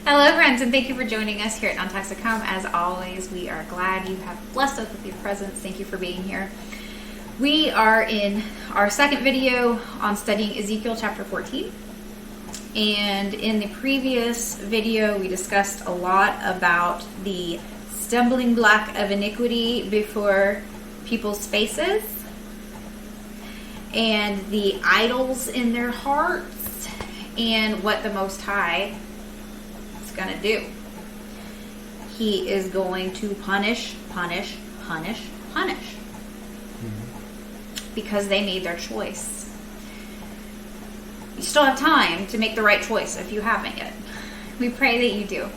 Hello friends, and thank you for joining us here at Untitled Chapter. As always, we are glad you have blessed us with your presence. Thank you for being here. We are in our second video on studying Ezekiel Chapter 14. And in the previous video, we discussed a lot about the stumbling block of iniquity before people's faces and the idols in their hearts and what the Most High going to do. He is going to punish because they made their choice. You still have time to make the right choice if you haven't yet. We pray that you do.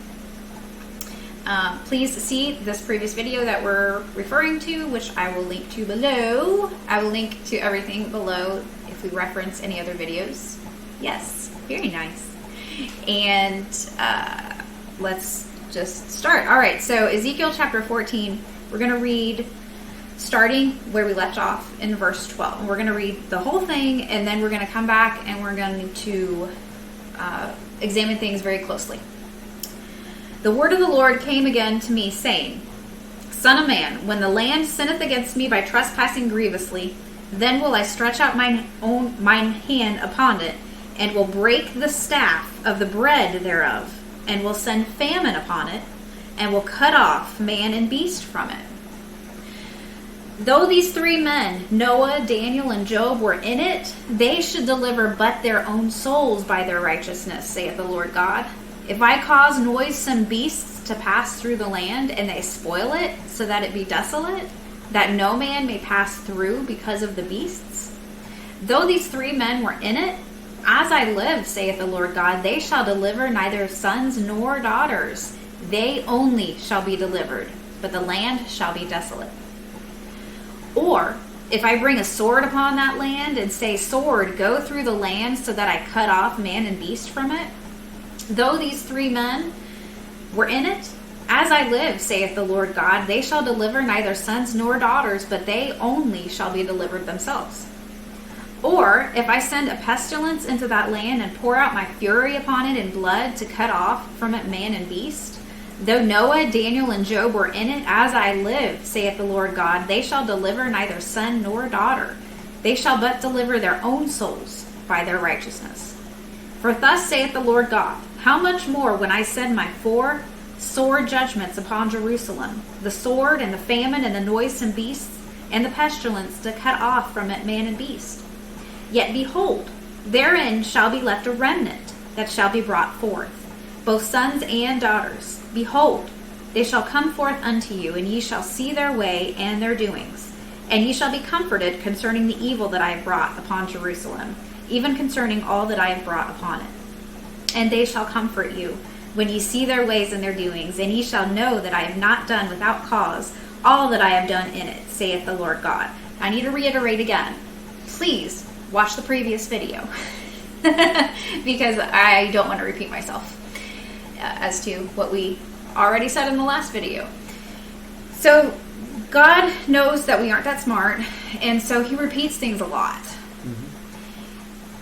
Please see this previous video that we're referring to, which I will link to below. I will link to everything below if we reference any other videos. Yes, very nice. And let's just start. All right, so Ezekiel chapter 14, we're going to read starting where we left off in verse 12. And we're going to read the whole thing, and then we're going to come back and we're going to examine things very closely. The word of the Lord came again to me, saying, Son of man, when the land sinneth against me by trespassing grievously, then will I stretch out mine hand upon it, and will break the staff of the bread thereof, and will send famine upon it, and will cut off man and beast from it. Though these three men, Noah, Daniel, and Job, were in it, they should deliver but their own souls by their righteousness, saith the Lord God. If I cause noisome beasts to pass through the land, and they spoil it, so that it be desolate, that no man may pass through because of the beasts. Though these three men were in it, as I live, saith the Lord God, they shall deliver neither sons nor daughters. They only shall be delivered, but the land shall be desolate. Or, if I bring a sword upon that land, and say, Sword, go through the land, so that I cut off man and beast from it. Though these three men were in it, as I live, saith the Lord God, they shall deliver neither sons nor daughters, but they only shall be delivered themselves. Or, if I send a pestilence into that land and pour out my fury upon it in blood to cut off from it man and beast, though Noah, Daniel, and Job were in it, as I live, saith the Lord God, they shall deliver neither son nor daughter. They shall but deliver their own souls by their righteousness. For thus saith the Lord God, how much more when I send my 4 sore judgments upon Jerusalem, the sword and the famine and the noisome beasts and the pestilence to cut off from it man and beast. Yet behold, therein shall be left a remnant that shall be brought forth, both sons and daughters. Behold, they shall come forth unto you, and ye shall see their way and their doings. And ye shall be comforted concerning the evil that I have brought upon Jerusalem, even concerning all that I have brought upon it. And they shall comfort you, when ye see their ways and their doings, and ye shall know that I have not done without cause all that I have done in it, saith the Lord God. I need to reiterate again. Please watch the previous video because I don't want to repeat myself as to what we already said in the last video. So God knows that we aren't that smart, and so he repeats things a lot.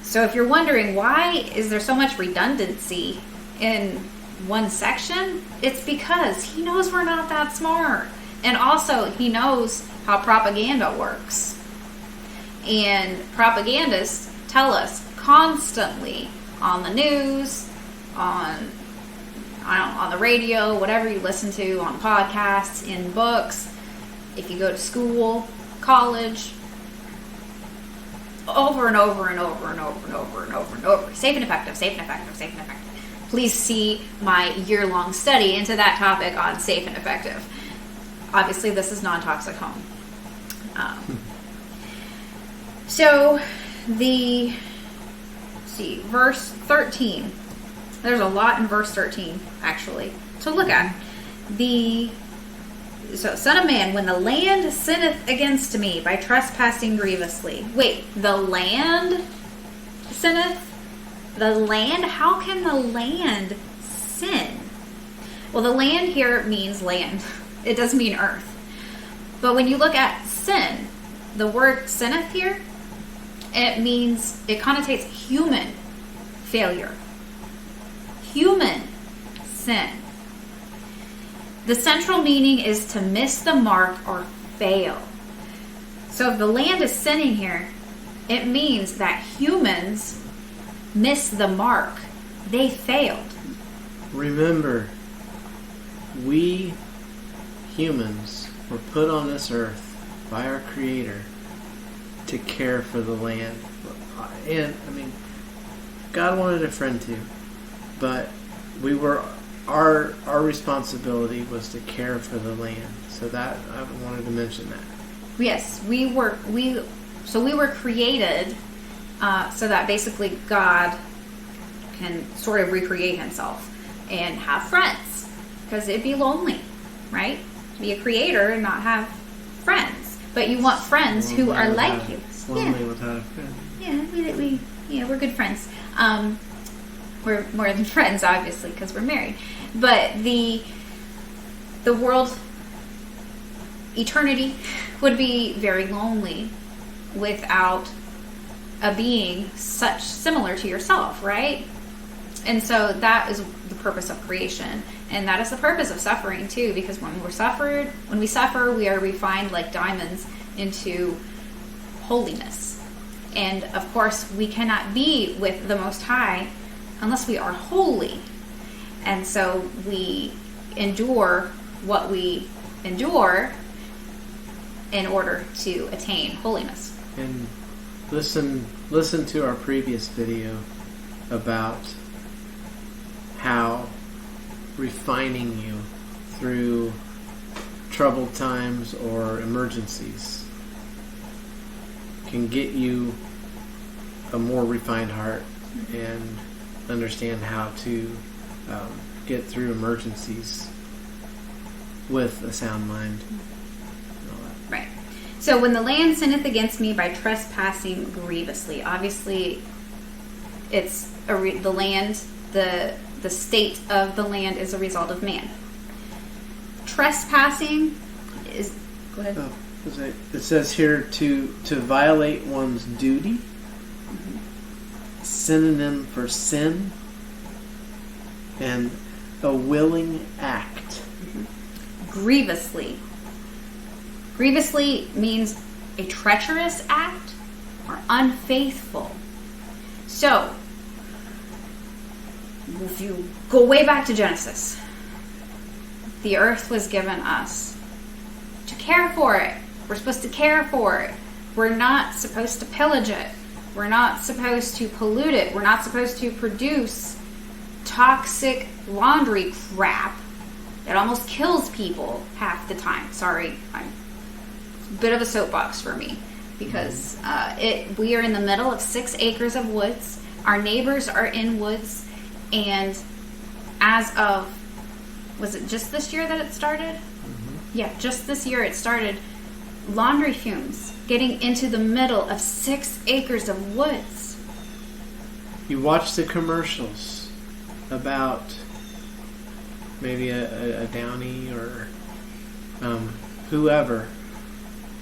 So if you're wondering why is there so much redundancy in one section, it's because he knows we're not that smart, and also he knows how propaganda works. And propagandists tell us constantly on the news, on the radio, whatever you listen to, on podcasts, in books, if you go to school, college, over and over and over and over and over and over and over. Safe and effective, safe and effective, safe and effective. Please see my year-long study into that topic on safe and effective. Obviously, this is non-toxic home. So, verse 13. There's a lot in verse 13, actually, to look at. So, Son of man, when the land sinneth against me by trespassing grievously. Wait, the land sinneth? The land? How can the land sin? Well, the land here means land. It doesn't mean earth. But when you look at sin, the word sinneth here, it connotates human failure. Human sin. The central meaning is to miss the mark or fail. So if the land is sinning here, it means that humans miss the mark. They failed. Remember, we humans were put on this earth by our Creator to care for the land. And, I mean, God wanted a friend too, but our responsibility was to care for the land. So that, I wanted to mention that. Yes, we were created so that basically God can sort of recreate himself and have friends, because it'd be lonely, right? To be a creator and not have friends, but you want friends who are like you. It's lonely without a friend. Yeah, we're good friends. We're more than friends, obviously, because we're married. But the world, eternity, would be very lonely without a being such similar to yourself, right? And so that is the purpose of creation, and that is the purpose of suffering too. Because when we suffer, we are refined like diamonds into holiness. And of course, we cannot be with the Most High unless we are holy. And so we endure what we endure in order to attain holiness. And listen to our previous video about how refining you through troubled times or emergencies can get you a more refined heart and understand how to get through emergencies with a sound mind. Right. So when the land sinneth against me by trespassing grievously, obviously it's the land, the state of the land is a result of man. Trespassing is... Go ahead. Oh, it says here to violate one's duty. Mm-hmm. Synonym for sin. And a willing act. Mm-hmm. Grievously. Grievously means a treacherous act or unfaithful. So, if you go way back to Genesis, the earth was given us to care for it. We're supposed to care for it. We're not supposed to pillage it. We're not supposed to pollute it. We're not supposed to produce toxic laundry crap that almost kills people half the time. Sorry, it's a bit of a soapbox for me, because we are in the middle of 6 acres of woods. Our neighbors are in woods, and as of, was it just this year that it started? Mm-hmm. Yeah, just this year it started. Laundry fumes getting into the middle of 6 acres of woods. You watch the commercials about maybe a Downy or whoever.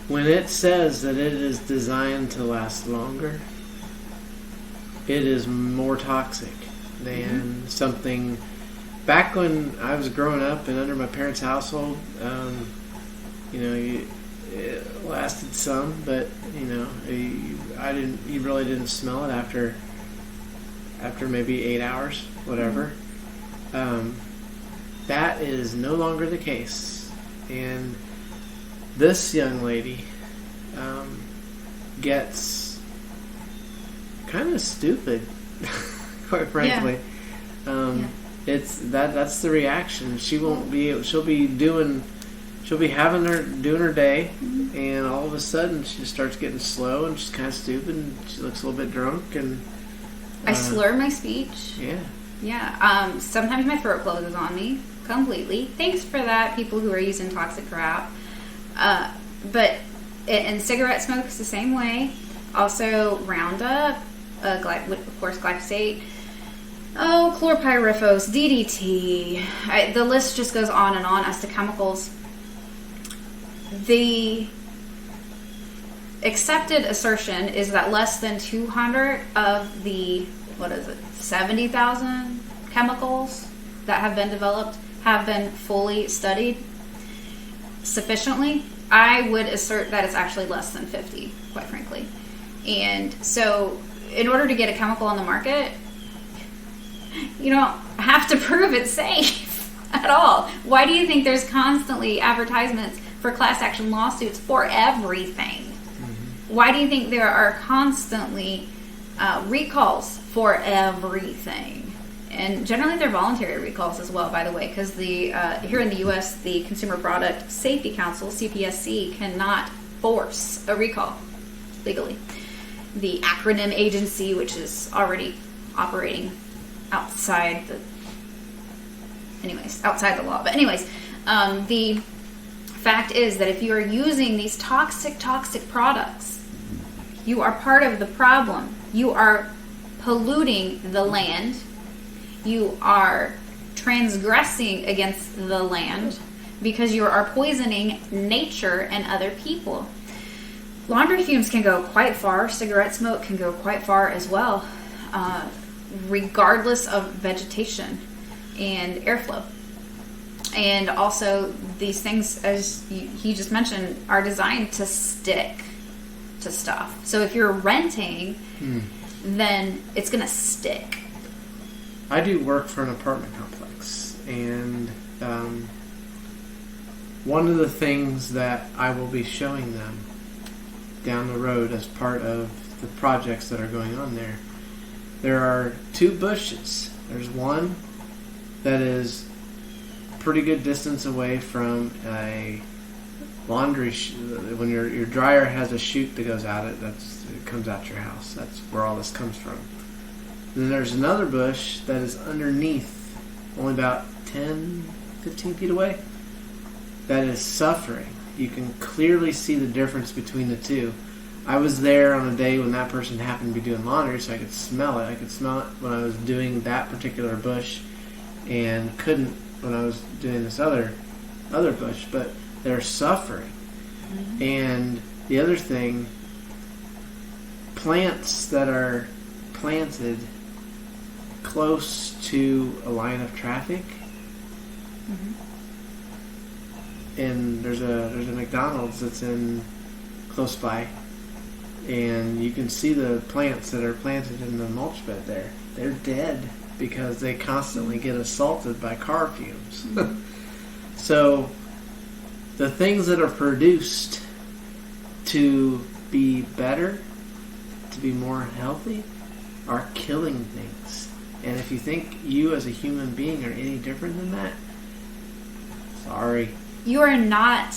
When it says that it is designed to last longer, it is more toxic than something. Back when I was growing up and under my parents' household, it lasted some, but you really didn't smell it after maybe 8 hours, whatever. That is no longer the case, and this young lady gets kind of stupid, quite frankly. Yeah. That's the reaction. She'll be doing her day, mm-hmm. and all of a sudden she starts getting slow, and she's kind of stupid, and she looks a little bit drunk, and I slur my speech. Yeah. Sometimes my throat closes on me completely. Thanks for that, people who are using toxic crap. And cigarette smoke is the same way. Also, Roundup, of course, glyphosate. Oh, chlorpyrifos, DDT. The list just goes on and on as to chemicals. The accepted assertion is that less than 200 of the 70,000 chemicals that have been developed have been fully studied sufficiently, I would assert that it's actually less than 50, quite frankly. And so in order to get a chemical on the market, you don't have to prove it's safe at all. Why do you think there's constantly advertisements for class action lawsuits for everything? Mm-hmm. Why do you think there are constantly recalls for everything? And generally they're voluntary recalls as well, by the way, because here in the U.S., the Consumer Product Safety Council, CPSC, cannot force a recall legally. The acronym agency, which is already operating outside the law. But anyways, the fact is that if you are using these toxic products, you are part of the problem. You are polluting the land. You are transgressing against the land because you are poisoning nature and other people. Laundry fumes can go quite far. Cigarette smoke can go quite far as well, regardless of vegetation and airflow. And also, these things, as he just mentioned, are designed to stick to stuff. So if you're renting, then it's going to stick. I do work for an apartment complex, and one of the things that I will be showing them down the road as part of the projects that are going on there are 2 bushes. There's one that is a pretty good distance away from a laundry when your dryer has a chute that goes out, it comes out your house. That's where all this comes from. Then there's another bush that is underneath, only about 10, 15 feet away, that is suffering. You can clearly see the difference between the two. I was there on a day when that person happened to be doing laundry, so I could smell it. I could smell it when I was doing that particular bush, and couldn't when I was doing this other bush. But they're suffering. Mm-hmm. And the other thing, plants that are planted close to a line of traffic, mm-hmm. and there's a McDonald's that's in close by, and you can see the plants that are planted in the mulch bed there. They're dead because they constantly get assaulted by car fumes. Mm-hmm. So the things that are produced to be better, to be more healthy, are killing things. And if you think you as a human being are any different than that, sorry. You are not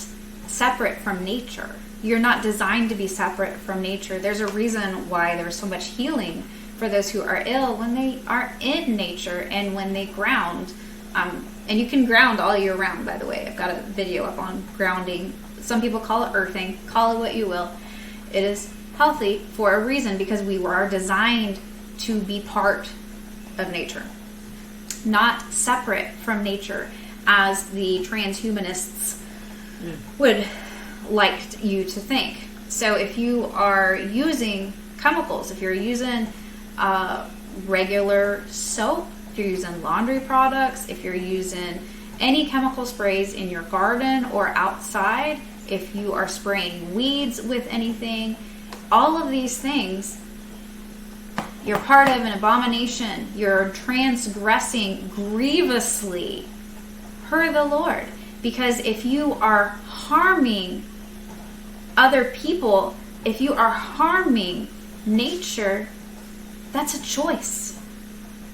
separate from nature. You're not designed to be separate from nature. There's a reason why there's so much healing for those who are ill when they are in nature and when they ground. And you can ground all year round, by the way. I've got a video up on grounding. Some people call it earthing. Call it what you will. It is healthy for a reason, because we were designed to be part of nature, not separate from nature as the transhumanists would like you to think. So if you are using chemicals, if you're using regular soap, if you're using laundry products, if you're using any chemical sprays in your garden or outside, if you are spraying weeds with anything, all of these things, you're part of an abomination. You're transgressing grievously per the Lord. Because if you are harming other people, if you are harming nature, that's a choice.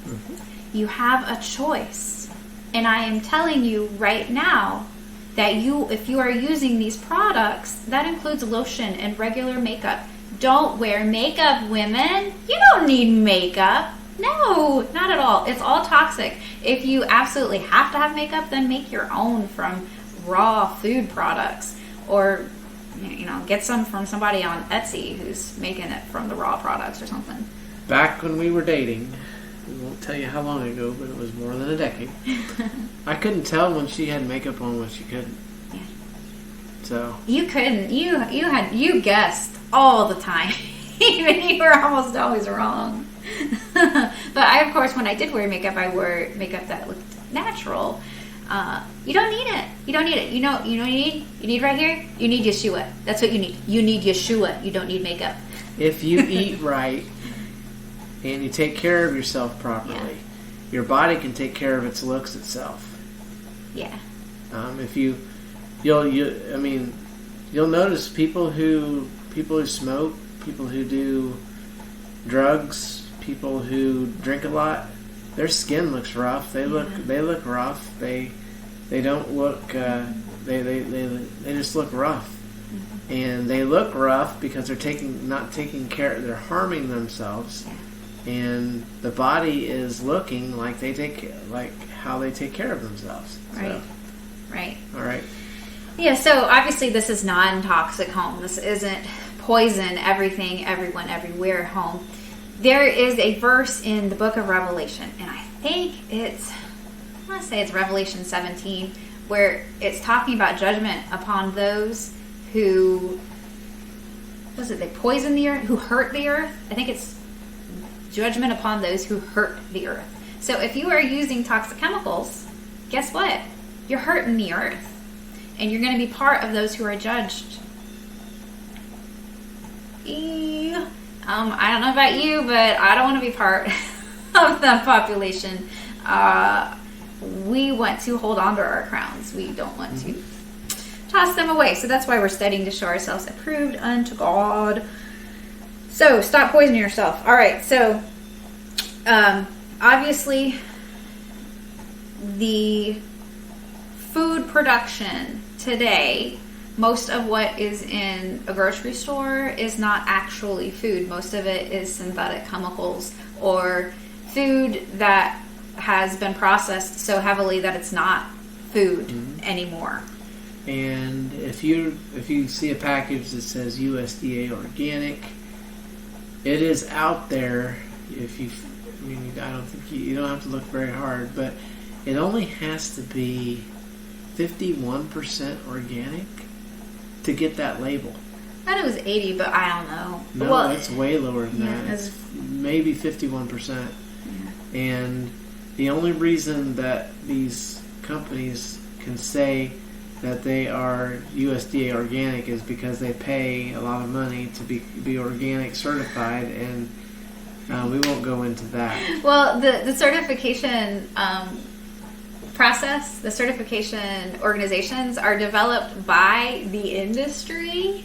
Mm-hmm. You have a choice. And I am telling you right now that if you are using these products, that includes lotion and regular makeup. Don't wear makeup, women. You don't need makeup. No, not at all. It's all toxic. If you absolutely have to have makeup, then make your own from raw food products, or get some from somebody on Etsy who's making it from the raw products or something. Back when we were dating, I won't tell you how long ago, but it was more than a decade. I couldn't tell when she had makeup on when she couldn't. Yeah. So you couldn't. You guessed all the time. Even you were almost always wrong. But I, of course, when I did wear makeup, I wore makeup that looked natural. You don't need it. You don't need it. You know what you need? You need right here? You need Yeshua. That's what you need. You need Yeshua. You don't need makeup. If you eat right and you take care of yourself properly, your body can take care of its looks itself. Yeah. If you'll notice people who smoke, people who do drugs, people who drink a lot, their skin looks rough. They look rough. They don't look. They just look rough, and they look rough because they're not taking care. They're harming themselves, and the body is looking like how they take care of themselves. Right. So. Right. All right. Yeah, so obviously this is non-toxic home. This isn't poison, everything, everyone, everywhere home. There is a verse in the book of Revelation, and I want to say it's Revelation 17, where it's talking about judgment upon those who, they poison the earth, who hurt the earth. I think it's judgment upon those who hurt the earth. So if you are using toxic chemicals, guess what? You're hurting the earth. And you're going to be part of those who are judged. I don't know about you, but I don't want to be part of that population. We want to hold on to our crowns. We don't want to toss them away. So that's why we're studying to show ourselves approved unto God. So stop poisoning yourself. All right. So obviously the food production today, most of what is in a grocery store is not actually food. Most of it is synthetic chemicals or food that has been processed so heavily that it's not food anymore. And if you see a package that says USDA organic, it is out there. I don't think you don't have to look very hard, but it only has to be 51% organic to get that label. I thought it was 80, but I don't know. No, well, it's way lower than that. It's maybe 51%. Yeah. And the only reason that these companies can say that they are USDA organic is because they pay a lot of money to be organic certified, and we won't go into that. Well, the certification process, the certification organizations are developed by the industry.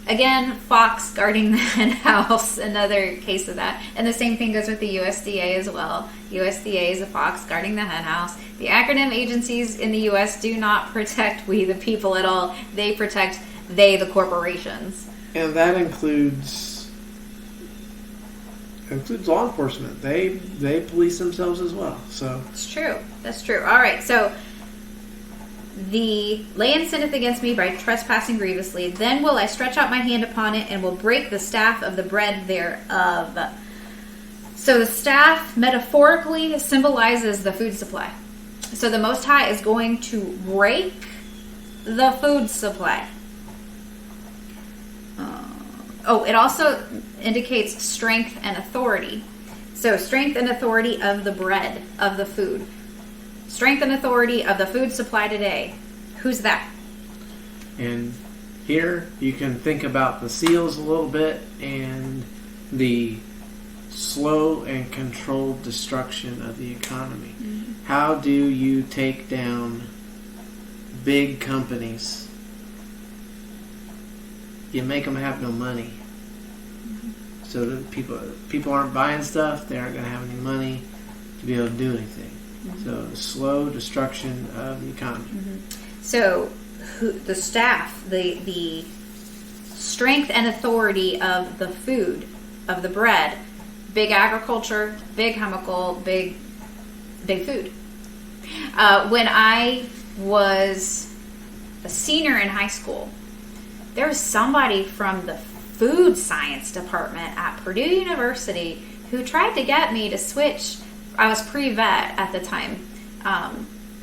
Again, fox guarding the hen house, another case of that. And the same thing goes with the USDA as well. USDA is a fox guarding the hen house. The acronym agencies in the U.S. do not protect we the people at all. They protect they the corporations. And that includes law enforcement. They police themselves as well. So it's true. That's true. All right. So the land sinneth against me by trespassing grievously. Then will I stretch out my hand upon it and will break the staff of the bread thereof. So the staff metaphorically symbolizes the food supply. So the Most High is going to break the food supply. It also indicates strength and authority. So strength and authority of the bread, of the food. Strength and authority of the food supply today. Who's that? And here you can think about the seals a little bit and the slow and controlled destruction of the economy. Mm-hmm. How do you take down big companies? You make them have no money. So that people aren't buying stuff, they aren't going to have any money to be able to do anything. Mm-hmm. So slow destruction of the economy. Mm-hmm. So the staff, the strength and authority of the food, of the bread, big agriculture, big chemical, big food. When I was a senior in high school, there was somebody from the food science department at Purdue University who tried to get me to switch. I was pre-vet at the time. I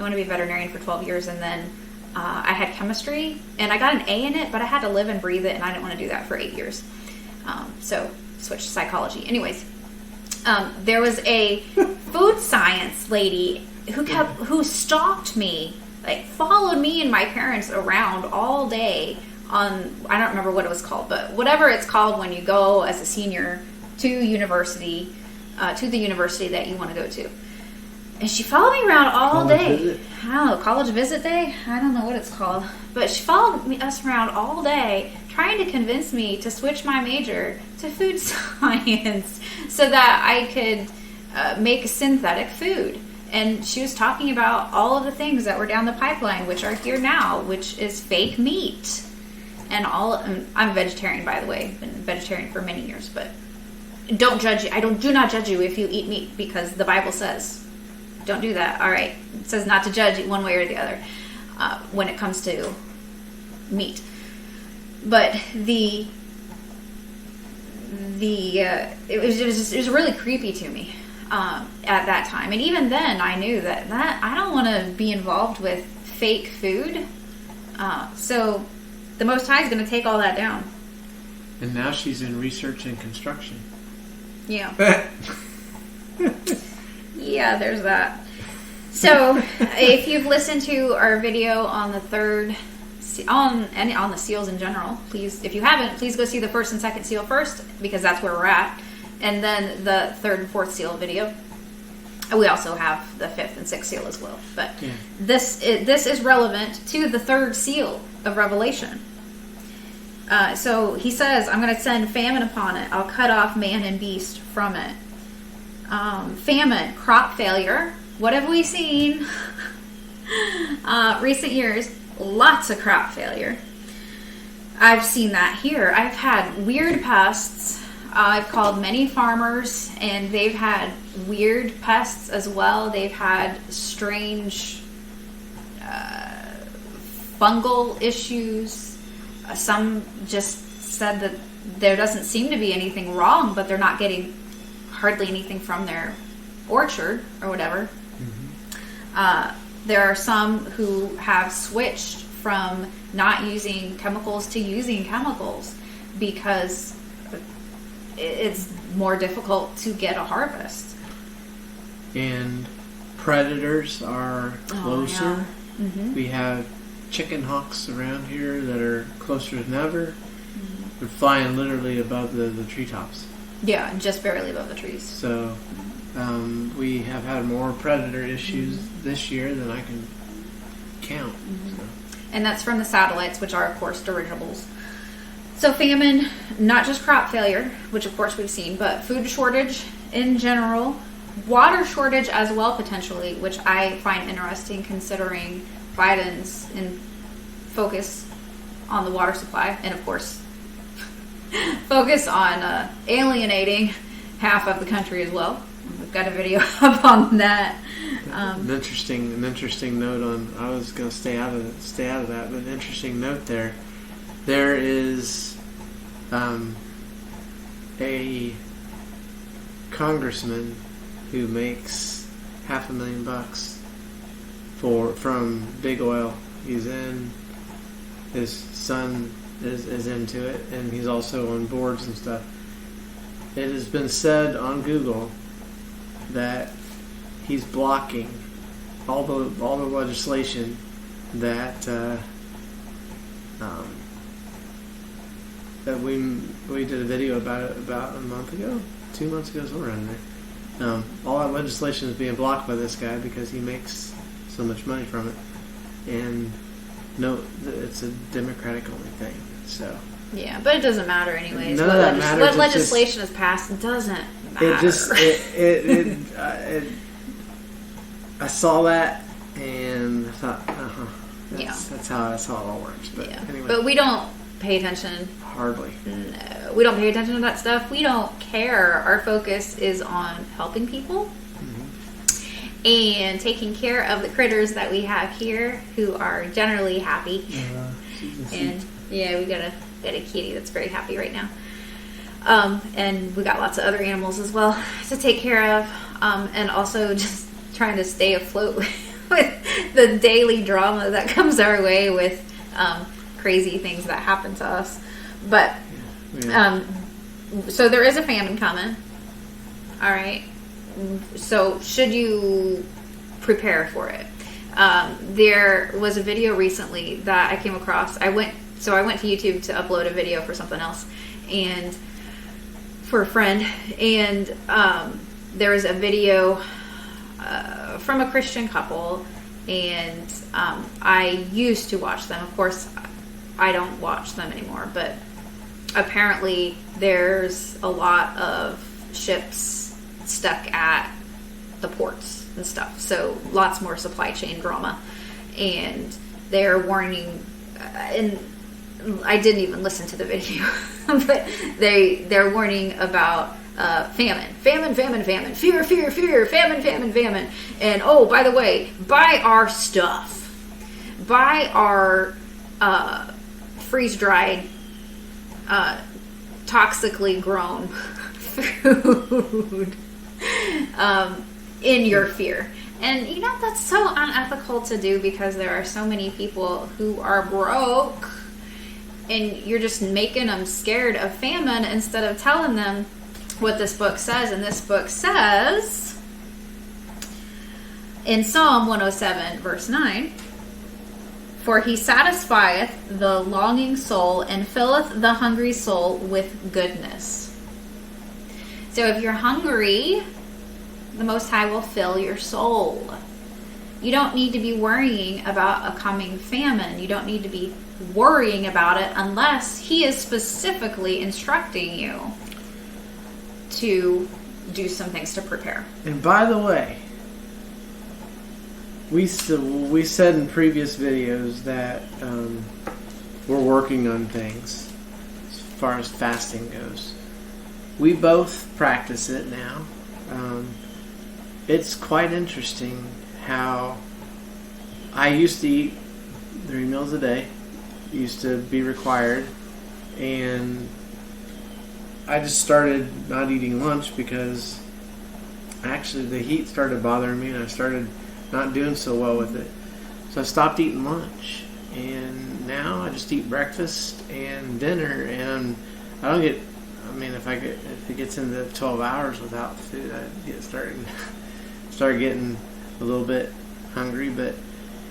want to be a veterinarian for 12 years, and then I had chemistry, and I got an A in it, but I had to live and breathe it, and I didn't want to do that for 8 years. So switched to psychology. Anyways, there was a food science lady who stalked me, like followed me and my parents around all day on, I don't remember what it was called, but whatever it's called when you go as a senior to university, to the university that you want to go to. And she followed me around all day. Visit? I don't know, college visit day? I don't know what it's called. But she followed us around all day trying to convince me to switch my major to food science so that I could make synthetic food. And she was talking about all of the things that were down the pipeline, which are here now, which is fake meat. And I'm vegetarian, by the way. Been vegetarian for many years, but don't judge you. Do not judge you if you eat meat, because the Bible says don't do that. All right, it says not to judge one way or the other when it comes to meat. But it was really creepy to me at that time, and even then I knew that I don't want to be involved with fake food. So the Most High is going to take all that down. And now she's in research and construction. Yeah. Yeah, there's that. So, if you've listened to our video on the third, on the seals in general, please, if you haven't, please go see the first and second seal first, because that's where we're at, and then the third and fourth seal video. We also have the fifth and sixth seal as well, but yeah. This is relevant to the third seal of Revelation. So he says, I'm going to send famine upon it. I'll cut off man and beast from it. Famine, crop failure. What have we seen? Recent years, lots of crop failure. I've seen that here. I've had weird pests. I've called many farmers, and they've had weird pests as well. They've had strange fungal issues. Some just said that there doesn't seem to be anything wrong, but they're not getting hardly anything from their orchard or whatever. Mm-hmm. There are some who have switched from not using chemicals to using chemicals because it's more difficult to get a harvest. And predators are closer. Yeah. Mm-hmm. We have chicken hawks around here that are closer than ever. Mm-hmm. They're flying literally above the treetops. Yeah, just barely above the trees. So we have had more predator issues this year than I can count. Mm-hmm. So. And that's from the satellites, which are, of course, dirigibles. So famine, not just crop failure, which, of course, we've seen, but food shortage in general. Water shortage as well, potentially, which I find interesting considering Biden's focus on the water supply. And, of course, focus on alienating half of the country as well. We've got a video up on that. An interesting note on. I was going to stay out of that, but an interesting note there. There is a congressman who makes $500,000 from big oil. He's in. His son is into it, and he's also on boards and stuff. It has been said on Google that he's blocking all the legislation that that we did a video about it about a month ago, 2 months ago, somewhere around there. All that legislation is being blocked by this guy because he makes so much money from it, and no, it's a Democratic only thing. So yeah, but it doesn't matter anyways. None of that matters. What legislation is passed doesn't matter. I saw that and I thought, that's how it all works. But anyway, but we don't pay attention. Hardly. No, we don't pay attention to that stuff. We don't care. Our focus is on helping people and taking care of the critters that we have here, who are generally happy. And yeah, we got a kitty that's very happy right now. And we got lots of other animals as well to take care of, and also just trying to stay afloat with the daily drama that comes our way with crazy things that happen to us. But so there is a famine coming. All right. So should you prepare for it? There was a video recently that I came across. I went to YouTube to upload a video for something else, and for a friend, and there was a video from a Christian couple, and I used to watch them. Of course, I don't watch them anymore, but apparently there's a lot of ships stuck at the ports and stuff, so lots more supply chain drama, and they're warning, and I didn't even listen to the video, but they're warning about famine, fear, famine, and oh, by the way, buy our stuff, buy our freeze-dried, toxically grown food in your fear. And you know, that's so unethical to do, because there are so many people who are broke, and you're just making them scared of famine instead of telling them what this book says. And this book says in Psalm 107 verse 9, "For he satisfieth the longing soul and filleth the hungry soul with goodness." So if you're hungry, the Most High will fill your soul. You don't need to be worrying about a coming famine. You don't need to be worrying about it unless he is specifically instructing you to do some things to prepare. And by the way, we said in previous videos that we're working on things as far as fasting goes. We both practice it now. It's quite interesting how I used to eat 3 meals a day. Used to be required, and I just started not eating lunch because actually the heat started bothering me, and I started not doing so well with it. So I stopped eating lunch, and now I just eat breakfast and dinner, and I don't get, I mean, if it gets into 12 hours without food, I start getting a little bit hungry. But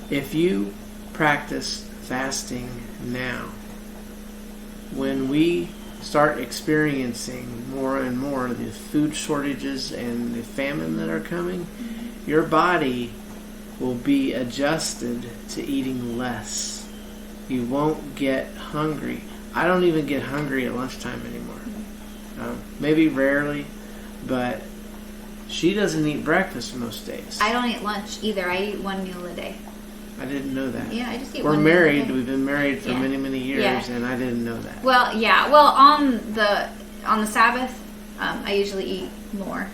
if you practice fasting now, when we start experiencing more and more the food shortages and the famine that are coming, your body will be adjusted to eating less. You won't get hungry. I don't even get hungry at lunchtime anymore. Maybe rarely, but she doesn't eat breakfast most days. I don't eat lunch either. I eat 1 meal a day. I didn't know that. Yeah, I just eat We're one married. meal a day. We've been married for many years, and I didn't know that. Well, yeah. Well, on the Sabbath, I usually eat more,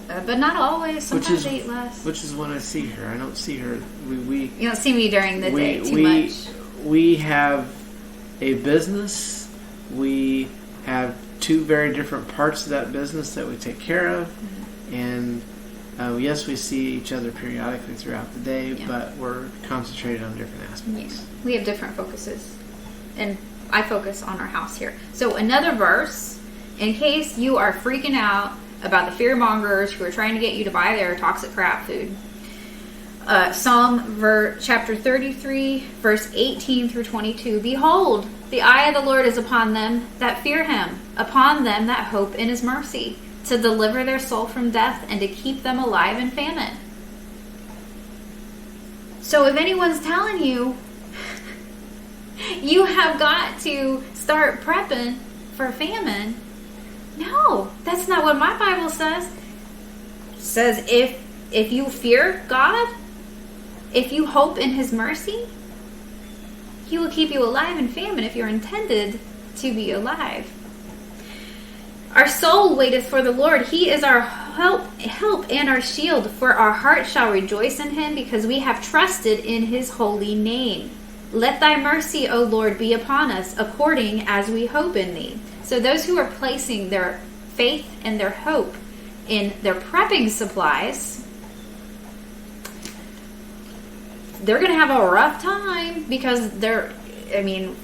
but not always. Sometimes I eat less. Which is when I see her. I don't see her. We You don't see me during the day too much. We have a business. We have 2 very different parts of that business that we take care of, and yes, we see each other periodically throughout the day, but we're concentrated on different aspects. Yes. We have different focuses, and I focus on our house here. So another verse, in case you are freaking out about the fear-mongers who are trying to get you to buy their toxic crap food. Psalm chapter 33, verse 18 through 22. "Behold, the eye of the Lord is upon them that fear him, upon them that hope in his mercy, to deliver their soul from death and to keep them alive in famine." So if anyone's telling you, you have got to start prepping for famine, no, that's not what my Bible says. It says if you fear God, if you hope in his mercy, he will keep you alive in famine if you're intended to be alive. Our soul waiteth for the Lord. He is our help and our shield. For our heart shall rejoice in him, because we have trusted in his holy name. Let thy mercy, O Lord, be upon us, according as we hope in thee. So those who are placing their faith and their hope in their prepping supplies, they're going to have a rough time, because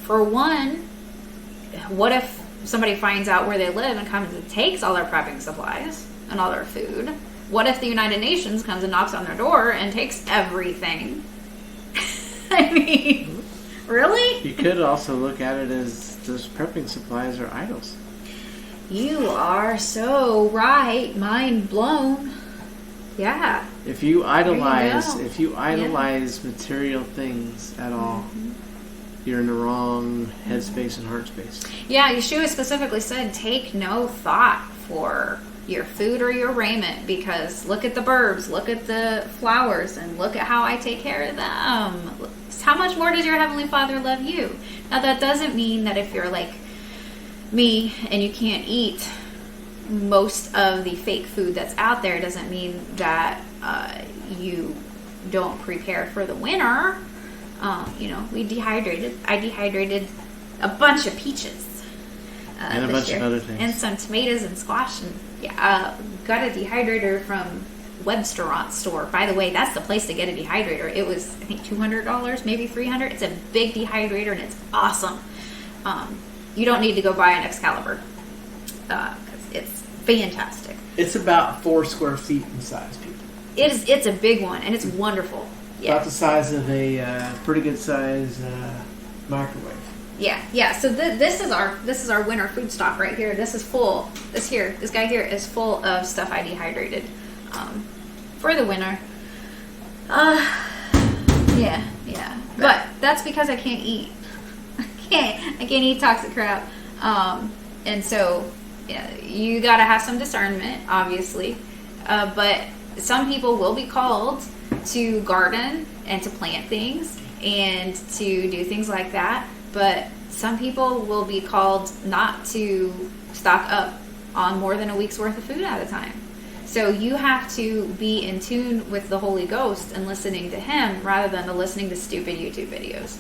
for one, what if somebody finds out where they live and comes and takes all their prepping supplies? and all their food? What if the United Nations comes and knocks on their door and takes everything? I mean, really? You could also look at it as those prepping supplies are idols. You are so right. Mind blown. Yeah. If you idolize, go. material things at all, you're in the wrong headspace and heart space. Yeah, Yeshua specifically said, take no thought for your food or your raiment, because look at the birds, look at the flowers, and look at how I take care of them. How much more does your Heavenly Father love you? Now, that doesn't mean that if you're like me and you can't eat most of the fake food that's out there, doesn't mean that you don't prepare for the winter. I dehydrated a bunch of peaches and a bunch of other things, and some tomatoes and squash, and got a dehydrator from Webstaurant store. By the way, that's the place to get a dehydrator. It was, I think, $200, maybe $300. It's a big dehydrator and it's awesome. You don't need to go buy an Excalibur because it's fantastic. It's about 4 square feet in size, people. It's a big one and it's wonderful. Yeah. About the size of a pretty good size microwave. Yeah. So this is our winter food stock right here. This is full. This guy here is full of stuff I dehydrated for the winter. Yeah. But that's because I can't eat. I can't eat toxic crap. And so you gotta have some discernment, obviously. But some people will be called to garden and to plant things and to do things like that. But some people will be called not to stock up on more than a week's worth of food at a time. So you have to be in tune with the Holy Ghost and listening to Him rather than to listening to stupid YouTube videos.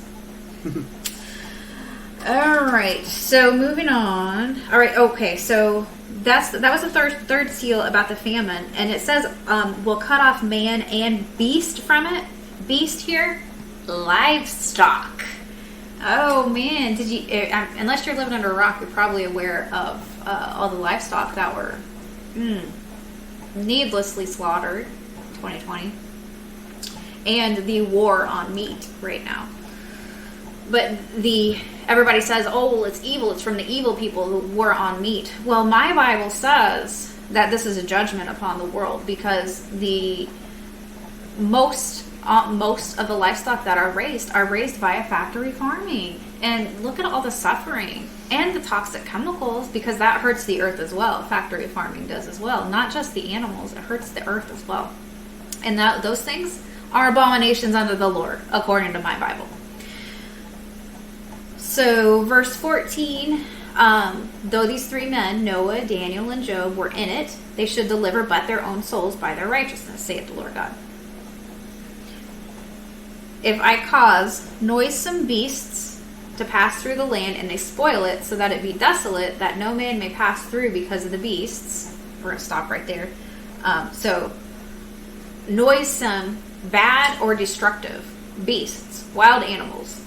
All right, so moving on. All right, okay, so that was the third seal about the famine, and it says we'll cut off man and beast from it. Beast here, livestock. Oh man, did you? Unless you're living under a rock, you're probably aware of all the livestock that were needlessly slaughtered in 2020, and the war on meat right now. But everybody says, oh, well, it's evil. It's from the evil people who war on meat. Well, my Bible says that this is a judgment upon the world because the most of the livestock that are raised via factory farming. And look at all the suffering and the toxic chemicals, because that hurts the earth as well. Factory farming does as well. Not just the animals, it hurts the earth as well. And those things are abominations unto the Lord, according to my Bible. So, verse 14, though these 3 men, Noah, Daniel, and Job, were in it, they should deliver but their own souls by their righteousness, saith the Lord God. If I cause noisome beasts to pass through the land, and they spoil it, so that it be desolate, that no man may pass through because of the beasts. We're going to stop right there. So, noisome, bad, or destructive beasts, wild animals.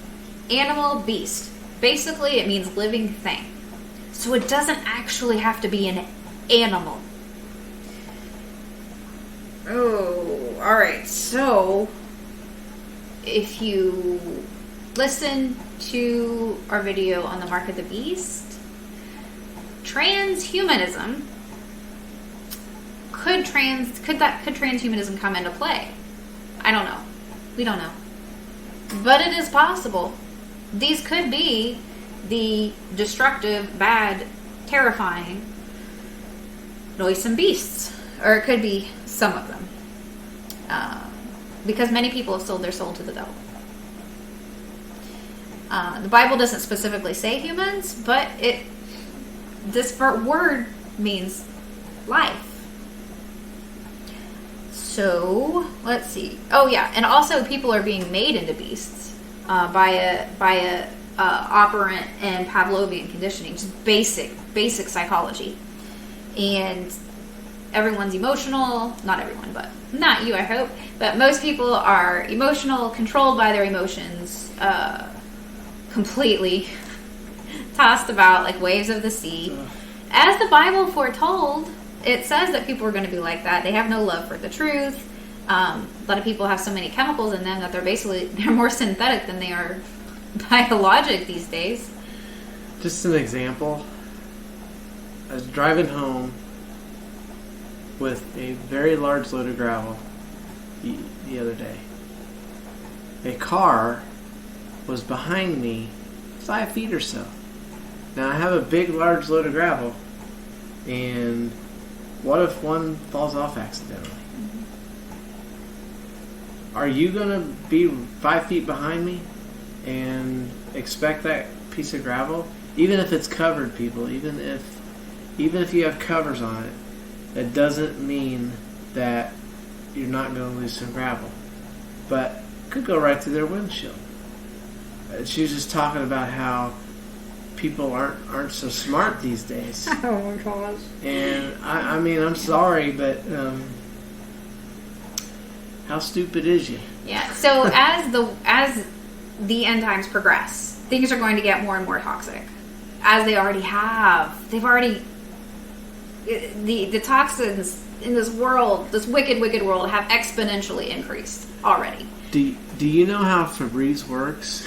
Animal, beast. Basically, it means living thing. So it doesn't actually have to be an animal. Oh, alright. So, if you listen to our video on the Mark of the Beast, transhumanism, could transhumanism come into play? I don't know. We don't know. But it is possible. These could be the destructive, bad, terrifying, noisome beasts. Or it could be some of them. Because many people have sold their soul to the devil. The Bible doesn't specifically say humans, but this word means life. So, let's see. Oh yeah, and also people are being made into beasts by a operant and Pavlovian conditioning, just basic psychology. And everyone's emotional, not everyone, but not you, I hope, but most people are emotional, controlled by their emotions, completely tossed about like waves of the sea. As the Bible foretold, it says that people are going to be like that. They have no love for the truth. A lot of people have so many chemicals in them that they're more synthetic than they are biologic these days. Just an example. I was driving home with a very large load of gravel the other day. A car was behind me 5 feet or so. Now I have a big, large load of gravel, and what if one falls off accidentally? Are you going to be 5 feet behind me and expect that piece of gravel? Even if it's covered, people, even if you have covers on it, that doesn't mean that you're not going to lose some gravel. But it could go right through their windshield. She was just talking about how people aren't so smart these days. Oh my gosh. And I mean, I'm sorry, but how stupid is you? Yeah. So as the end times progress, things are going to get more and more toxic, as they already have. The toxins in this world, this wicked world, have exponentially increased already. Do you know how Febreeze works?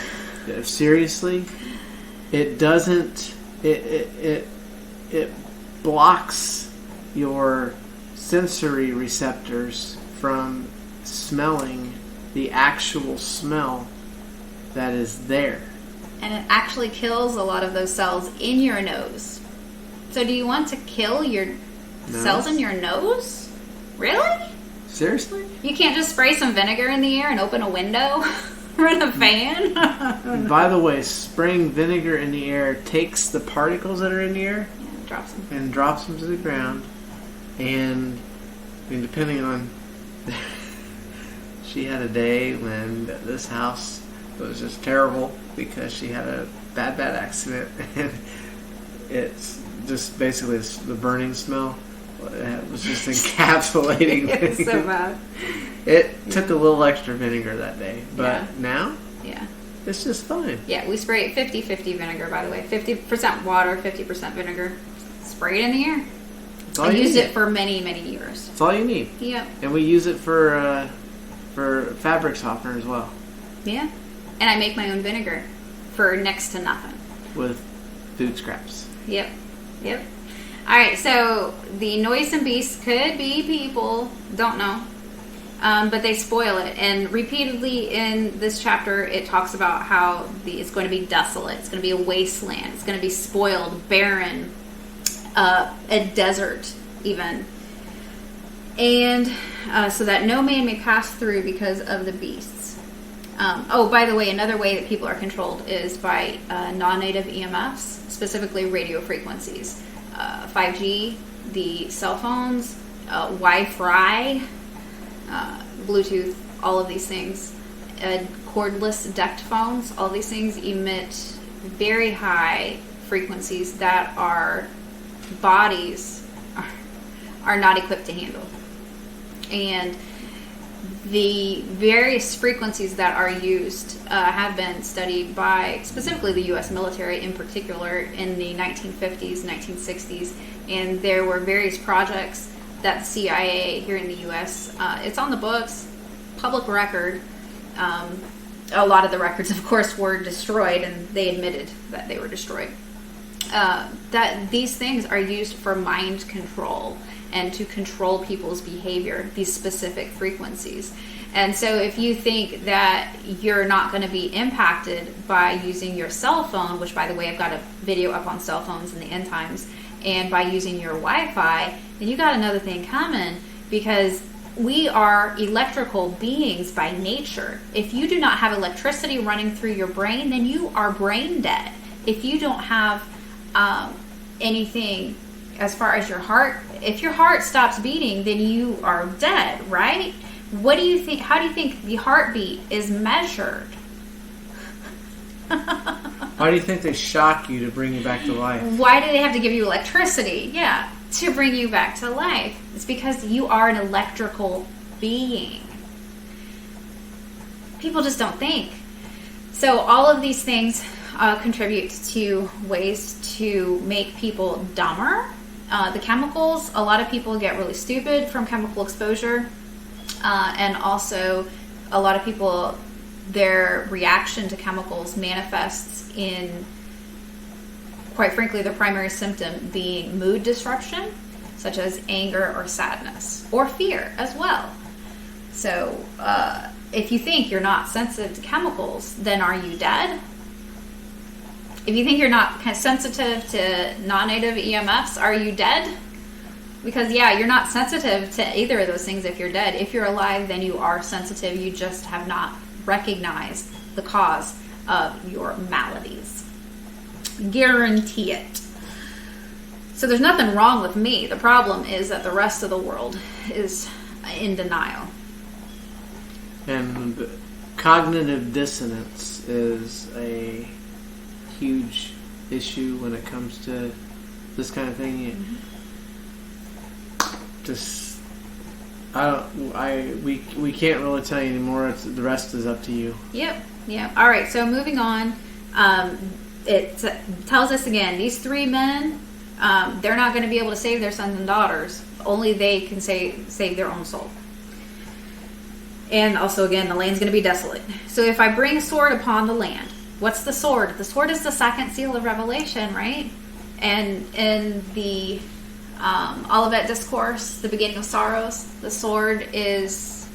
Seriously, it doesn't. It blocks your sensory receptors from smelling the actual smell that is there. And it actually kills a lot of those cells in your nose. So do you want to kill your cells in your nose? Really? Seriously? You can't just spray some vinegar in the air and open a window? Run a fan? By the way, spraying vinegar in the air takes the particles that are in the air and drops them to the ground. And I mean, depending on... She had a day when this house was just terrible because she had a bad accident. And it's just basically the burning smell. It was just encapsulating. It was so bad. It took a little extra vinegar that day. But now, it's just fine. Yeah, we spray 50-50 vinegar, by the way. 50% water, 50% vinegar. Spray it in the air. I used it for many, many years. That's all you need. Yep. And we use it for fabric softener as well. Yeah. And I make my own vinegar for next to nothing. With food scraps. Yep. All right, so the noisome beasts could be people. Don't know. But they spoil it. And repeatedly in this chapter, it talks about how it's going to be desolate. It's going to be a wasteland. It's going to be spoiled, barren, a desert even. And so that no man may pass through because of the beasts. By the way, another way that people are controlled is by non-native EMFs, specifically radio frequencies. 5G, the cell phones, Wi-Fi, Bluetooth, all of these things, cordless decked phones, all these things emit very high frequencies that our bodies are not equipped to handle. And the various frequencies that are used have been studied by specifically the U.S. military in particular in the 1950s, 1960s, and there were various projects that the CIA here in the U.S., it's on the books, public record. A lot of the records, of course, were destroyed, and they admitted that they were destroyed. That these things are used for mind control and to control people's behavior, these specific frequencies. And so if you think that you're not going to be impacted by using your cell phone, which by the way, I've got a video up on cell phones in the end times, and by using your Wi-Fi, then you got another thing coming, because we are electrical beings by nature. If you do not have electricity running through your brain, then you are brain dead. If you don't have anything as far as your heart, if your heart stops beating, then you are dead, right? What do you think? How do you think the heartbeat is measured? Why do you think they shock you to bring you back to life? Why do they have to give you electricity? Yeah, to bring you back to life. It's because you are an electrical being. People just don't think. So all of these things contribute to ways to make people dumber The chemicals, a lot of people get really stupid from chemical exposure. And also, a lot of people, their reaction to chemicals manifests in, quite frankly, the primary symptom being mood disruption, such as anger or sadness, or fear as well. So, if you think you're not sensitive to chemicals, then are you dead? If you think you're not sensitive to non-native EMFs, are you dead? Because, yeah, you're not sensitive to either of those things if you're dead. If you're alive, then you are sensitive. You just have not recognized the cause of your maladies. Guarantee it. So there's nothing wrong with me. The problem is that the rest of the world is in denial. And cognitive dissonance is a huge issue when it comes to this kind of thing. We can't really tell you anymore. The rest is up to you. Yep. All right. So moving on, it tells us again, these three men, they're not going to be able to save their sons and daughters. Only they can save their own soul. And also, again, the land's going to be desolate. So if I bring a sword upon the land, what's the sword? The sword is the second seal of Revelation, right? And in the Olivet Discourse, the beginning of sorrows, the sword is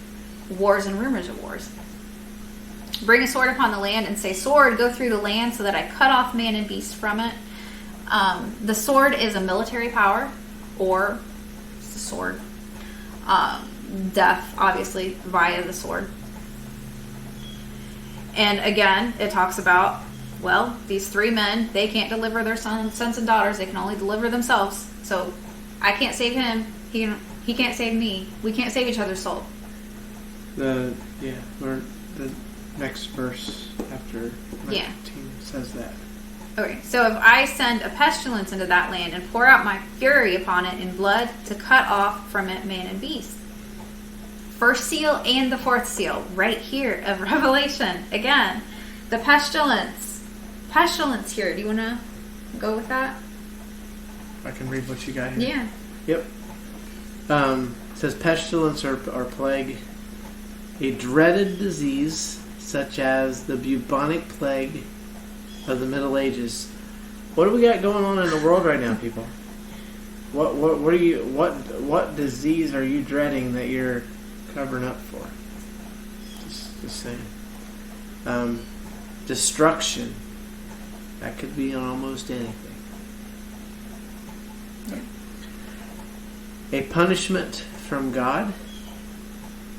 wars and rumors of wars. Bring a sword upon the land and say, sword, go through the land so that I cut off man and beast from it. The sword is a military power, or it's the sword. Death, obviously, via the sword. And again, it talks about, well, these three men, they can't deliver their sons and daughters. They can only deliver themselves. So I can't save him. He can't save me. We can't save each other's soul. The next verse after 19 says that. Okay, so if I send a pestilence into that land and pour out my fury upon it in blood to cut off from it man and beast. First seal and the fourth seal, right here of Revelation. Again, the pestilence. Pestilence here. Do you want to go with that? I can read what you got here. Yeah. Yep. It says pestilence or plague, a dreaded disease such as the bubonic plague of the Middle Ages. What do we got going on in the world right now, people? What disease are you dreading that you're covering up for? Just saying. Destruction. That could be on almost anything. A punishment from God.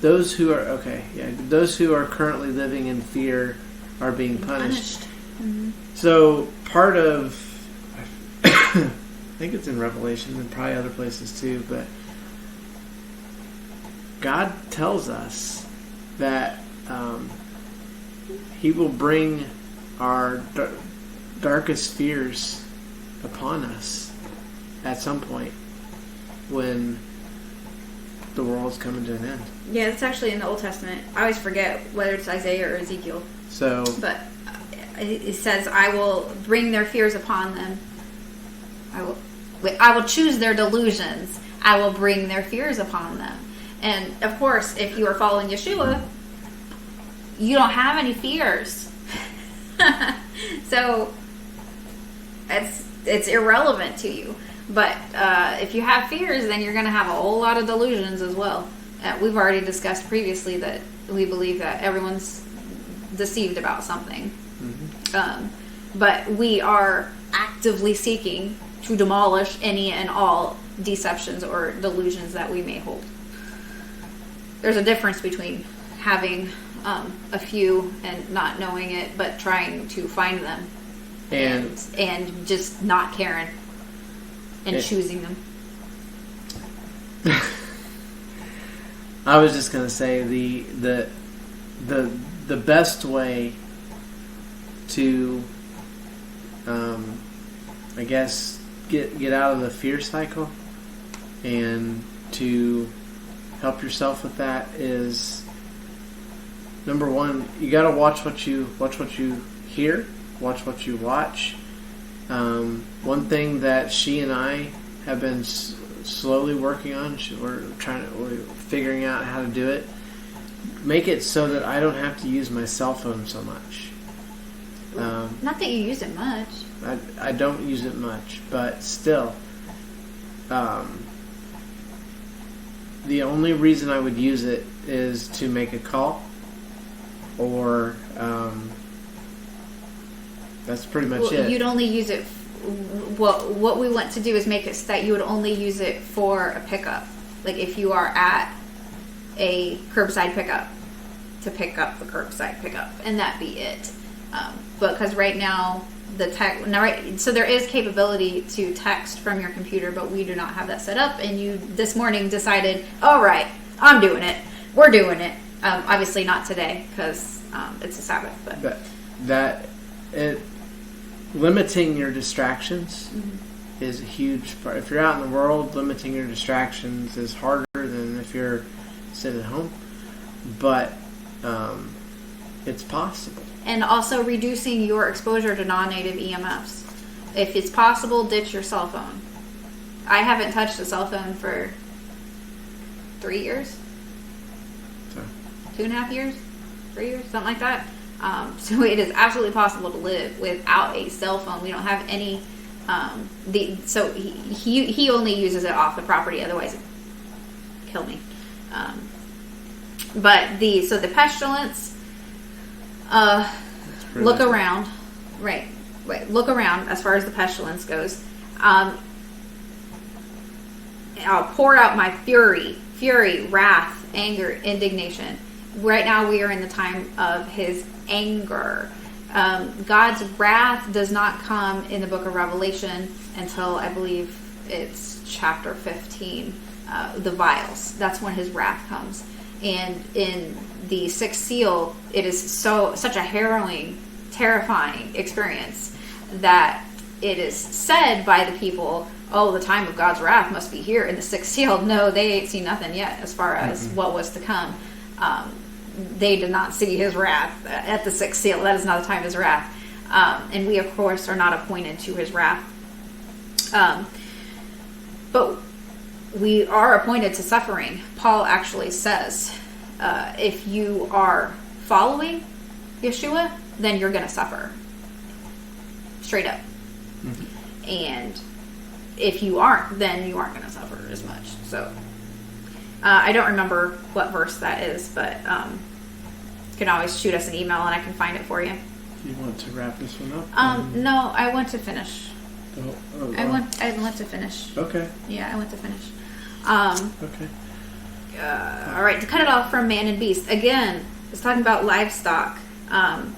Those who are currently living in fear are being punished. Mm-hmm. So part of, I think it's in Revelation and probably other places too, but God tells us that He will bring our darkest fears upon us at some point when the world's coming to an end. Yeah, it's actually in the Old Testament. I always forget whether it's Isaiah or Ezekiel. So, but it says, "I will bring their fears upon them. I will choose their delusions. I will bring their fears upon them." And of course, if you are following Yeshua, you don't have any fears. So it's irrelevant to you. But if you have fears, then you're going to have a whole lot of delusions as well. We've already discussed previously that we believe that everyone's deceived about something. Mm-hmm. But we are actively seeking to demolish any and all deceptions or delusions that we may hold. There's a difference between having a few and not knowing it, but trying to find them and just not caring and choosing them. I was just gonna say the best way to I guess get out of the fear cycle and to help yourself with that is, number one, you got to watch what you hear, watch what you watch. One thing that she and I have been slowly working on. We're figuring out how to do it. Make it so that I don't have to use my cell phone so much. Not that you use it much. I don't use it much, but still, the only reason I would use it is to make a call, or that's pretty much it. You'd only use it. What we want to do is make it so that you would only use it for a pickup, like if you are at a curbside pickup, to pick up the curbside pickup, and that be it. But because right now so there is capability to text from your computer, but we do not have that set up. And you this morning decided, all right, I'm doing it. We're doing it. Obviously not today because it's a Sabbath. But limiting your distractions is a huge part. If you're out in the world, limiting your distractions is harder than if you're sitting at home. But it's possible. And also reducing your exposure to non-native EMFs. If it's possible, ditch your cell phone. I haven't touched a cell phone for 3 years. So. 2.5 years? 3 years? Something like that. So it is absolutely possible to live without a cell phone. We don't have any... so he only uses it off the property, otherwise it'd kill me. But the pestilence... look around. Right. Look around as far as the pestilence goes. I'll pour out my fury, wrath, anger, indignation. Right now we are in the time of his anger. God's wrath does not come in the book of Revelation until I believe it's chapter 15, the vials. That's when his wrath comes. And in the sixth seal, it is such a harrowing, terrifying experience that it is said by the people, oh, the time of God's wrath must be here in the sixth seal. No, they ain't seen nothing yet as far as what was to come. They did not see his wrath at the sixth seal. That is not the time of his wrath. And we, of course, are not appointed to his wrath. But we are appointed to suffering. Paul actually says, if you are following Yeshua, then you're going to suffer. Straight up. Mm-hmm. And if you aren't, then you aren't going to suffer as much. So, I don't remember what verse that is, but you can always shoot us an email and I can find it for you. You want to wrap this one up? No, I want to finish. I want to finish. Okay. Yeah, I want to finish. Okay. All right, to cut it off from man and beast. Again, it's talking about livestock. And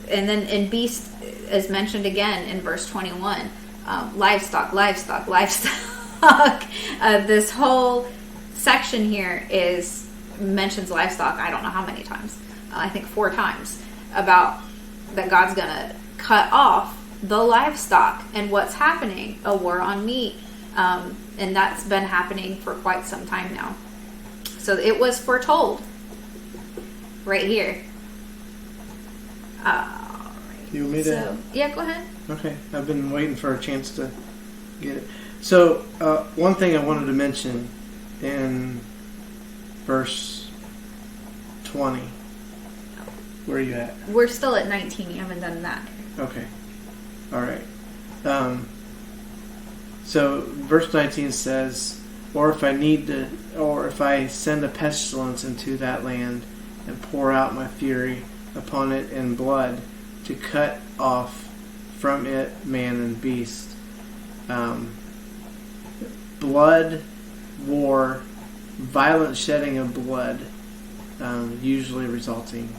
then beast is mentioned again in verse 21. Livestock. This whole section here mentions livestock. I don't know how many times. I think 4 times about that God's gonna cut off the livestock and what's happening. A war on meat. And that's been happening for quite some time now. So it was foretold right here. You want me to? Yeah, go ahead. Okay, I've been waiting for a chance to get it. So, one thing I wanted to mention in verse 20. Where are you at? We're still at 19. You haven't done that. Okay. All right. So verse 19 says, or if I send a pestilence into that land and pour out my fury upon it in blood to cut off from it man and beast. Blood, war, violent shedding of blood, usually resulting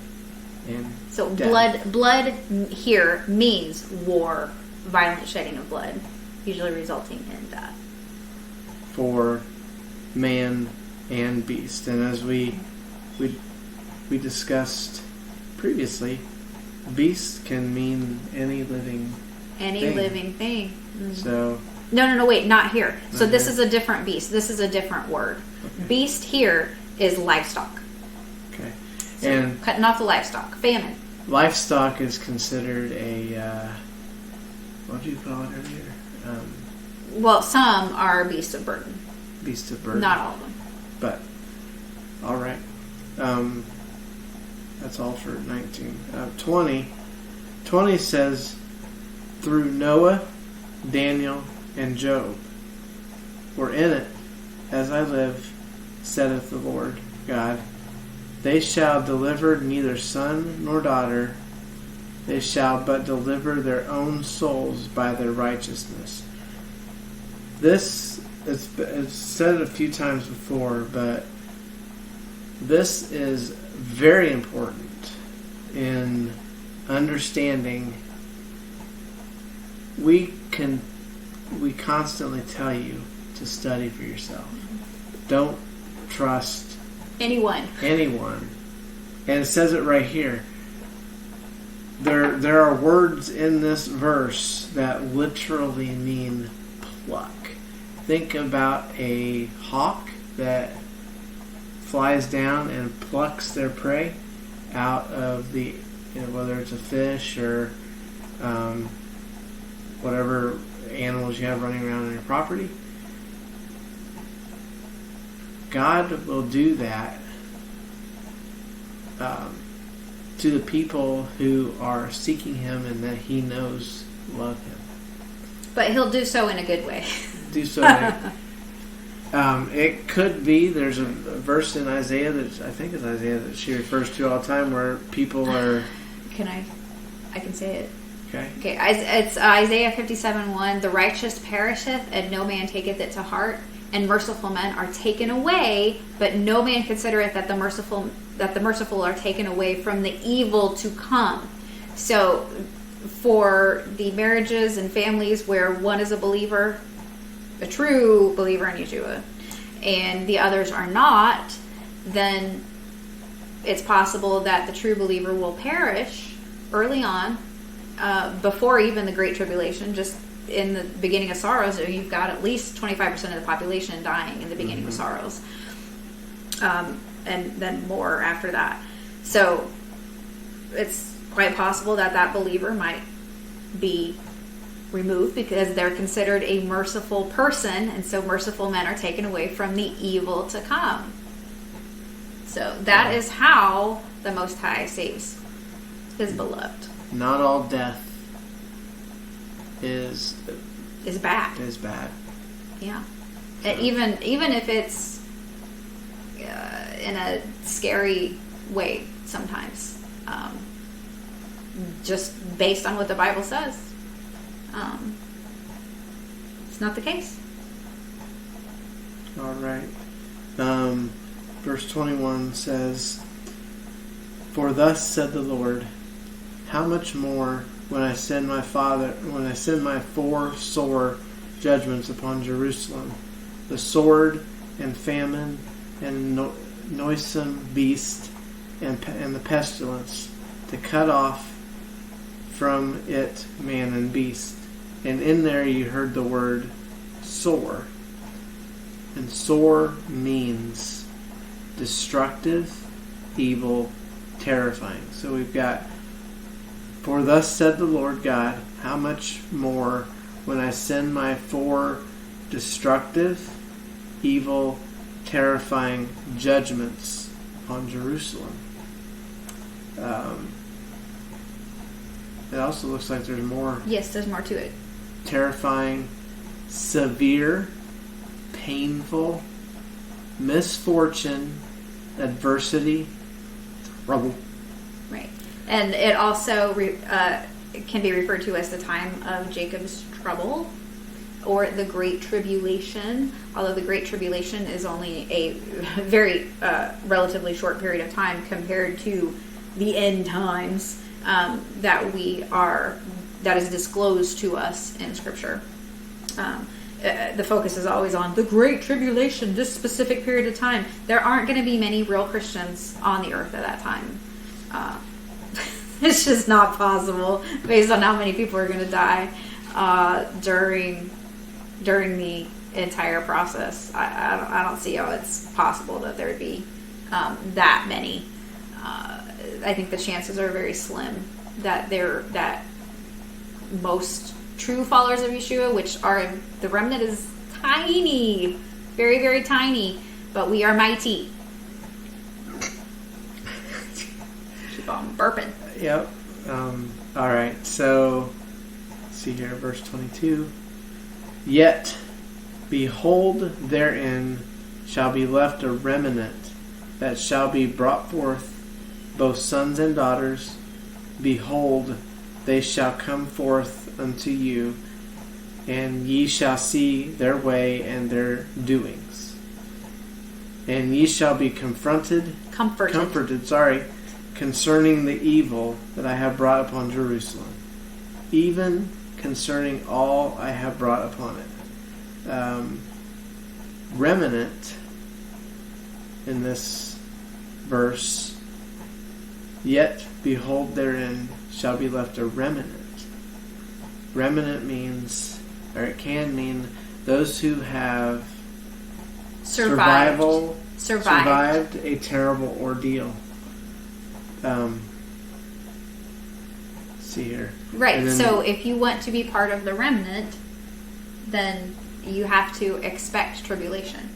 in death. Blood here means war, violent shedding of blood, usually resulting in death. For man and beast. And as we discussed previously, beast can mean any living thing. Mm-hmm. So no, wait, not here. So this is a different beast. This is a different word. Okay. Beast here is livestock. Okay. So and cutting off the livestock. Famine. Livestock is considered a what do you call it earlier? Well, some are beasts of burden. Beasts of burden. Not all of them. But, all right. That's all for 19. 20 says, through Noah, Daniel, and Job, for in it, as I live, saith the Lord God, they shall deliver neither son nor daughter, they shall but deliver their own souls by their righteousness. This, it's said a few times before, but this is very important in understanding. We constantly tell you to study for yourself. Don't trust anyone. And it says it right here. There are words in this verse that literally mean pluck. Think about a hawk that flies down and plucks their prey out of the, whether it's a fish or whatever animals you have running around on your property. God will do that to the people who are seeking Him and that He knows love Him. But He'll do so in a good way. Do so. It could be, there's a verse in Isaiah that I think it's Isaiah that she refers to all the time where people are... I can say it. Okay. It's Isaiah 57:1. The righteous perisheth, and no man taketh it to heart, and merciful men are taken away, but no man considereth that the merciful are taken away from the evil to come. So, for the marriages and families where one is a believer, a true believer in Yeshua, and the others are not, then it's possible that the true believer will perish early on, before even the Great Tribulation. Just in the beginning of sorrows, you've got at least 25% of the population dying in the beginning of sorrows, and then more after that. So it's quite possible that that believer might be removed because they're considered a merciful person, and so merciful men are taken away from the evil to come. So that is how the Most High saves His beloved. Not all death is bad. Yeah. And even if it's in a scary way sometimes, just based on what the Bible says, it's not the case. All right. Verse 21 says, for thus said the Lord, how much more when I send my four sore judgments upon Jerusalem, the sword and famine and noisome beast and the pestilence, to cut off from it man and beast. And in there you heard the word sore. And sore means destructive, evil, terrifying. So we've got, for thus said the Lord God, how much more when I send my four destructive, evil, terrifying judgments upon Jerusalem. It also looks like there's more. Yes, there's more to it. Terrifying, severe, painful, misfortune, adversity, trouble. Right. And it also can be referred to as the time of Jacob's trouble, or the Great Tribulation, although the Great Tribulation is only a very relatively short period of time compared to the end times that is disclosed to us in Scripture. The focus is always on the Great Tribulation, this specific period of time. There aren't going to be many real Christians on the earth at that time. It's just not possible based on how many people are going to die during the entire process. I don't see how it's possible that there would be that many. I think the chances are very slim that most true followers of Yeshua, which are, the remnant is tiny, very, very tiny, but we are mighty. Keep on burping. Yep. All right. So, let's see here, verse 22. Yet, behold, therein shall be left a remnant that shall be brought forth, both sons and daughters. Behold, they shall come forth unto you, and ye shall see their way and their doings. And ye shall be comforted, concerning the evil that I have brought upon Jerusalem, even concerning all I have brought upon it. Remnant in this verse, yet behold, therein shall be left a remnant. Remnant means, or it can mean, those who have survived a terrible ordeal. See here. Right. So if you want to be part of the remnant, then you have to expect tribulation.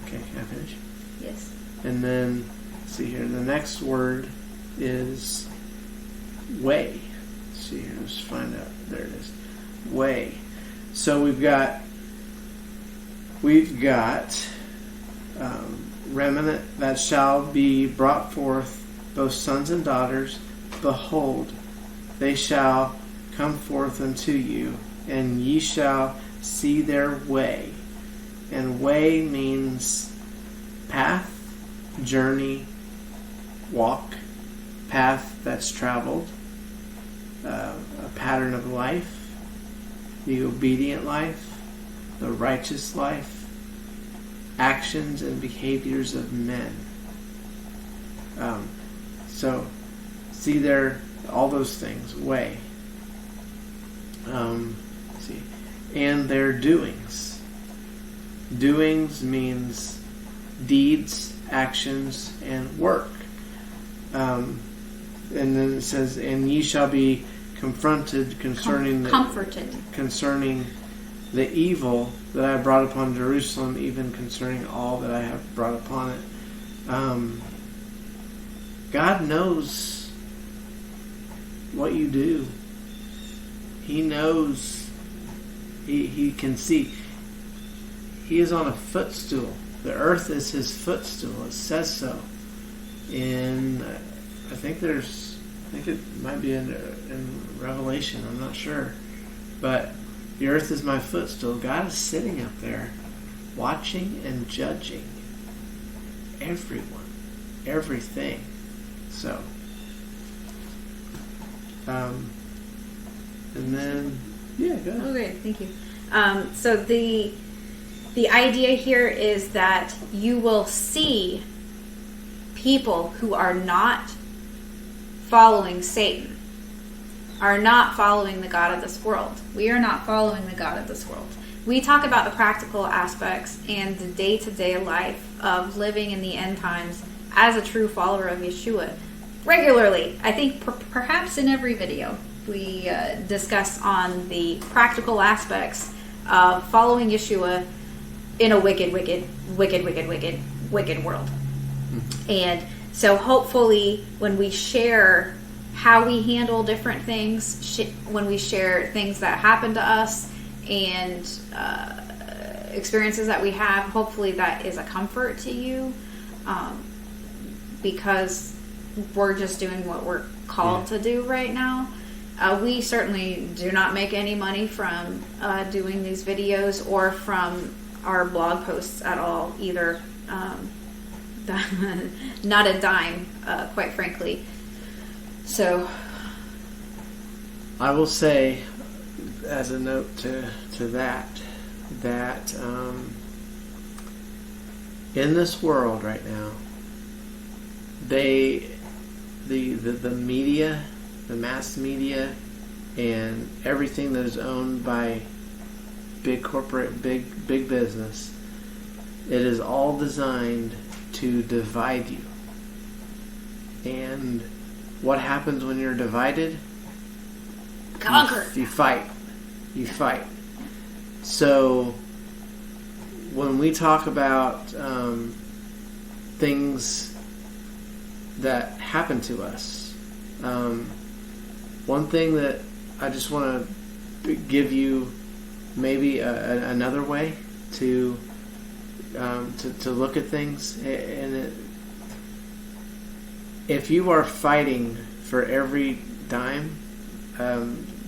Okay, can I finish? Yes. And then, see here, the next word is way. See here, let's find out. There it is. Way. So we've got remnant that shall be brought forth, both sons and daughters. Behold, they shall come forth unto you, and ye shall see their way. And way means path, journey, walk, path that's traveled, a pattern of life, the obedient life, the righteous life, actions and behaviors of men. So, see there, all those things, way. See, and their doings. Doings means deeds, actions, and work. And then it says, and ye shall be confronted concerning concerning the evil that I brought upon Jerusalem, even concerning all that I have brought upon it. God knows what you do. He knows. He can see. He is on a footstool. The earth is his footstool. It says so. I think it might be in Revelation. I'm not sure. But the earth is my footstool. God is sitting up there watching and judging everyone, everything. So, and then, yeah, go ahead. Okay, thank you. So the idea here is that you will see people who are not following Satan, are not following the God of this world. We are not following the God of this world. We talk about the practical aspects and the day-to-day life of living in the end times as a true follower of Yeshua regularly. I think perhaps in every video we discuss on the practical aspects of following Yeshua in a wicked world. And so hopefully when we share how we handle different things, when we share things that happen to us and experiences that we have, hopefully that is a comfort to you, because we're just doing what we're called to do right now. We certainly do not make any money from doing these videos or from our blog posts at all either. Not a dime, quite frankly. So I will say, as a note to that in this world right now, the media, the mass media, and everything that is owned by big corporate, big business, it is all designed to divide you. And what happens when you're divided? conquer. You fight. You fight. So when we talk about things that happen to us, one thing that I just want to give you maybe another way to look at things, and if you are fighting for every dime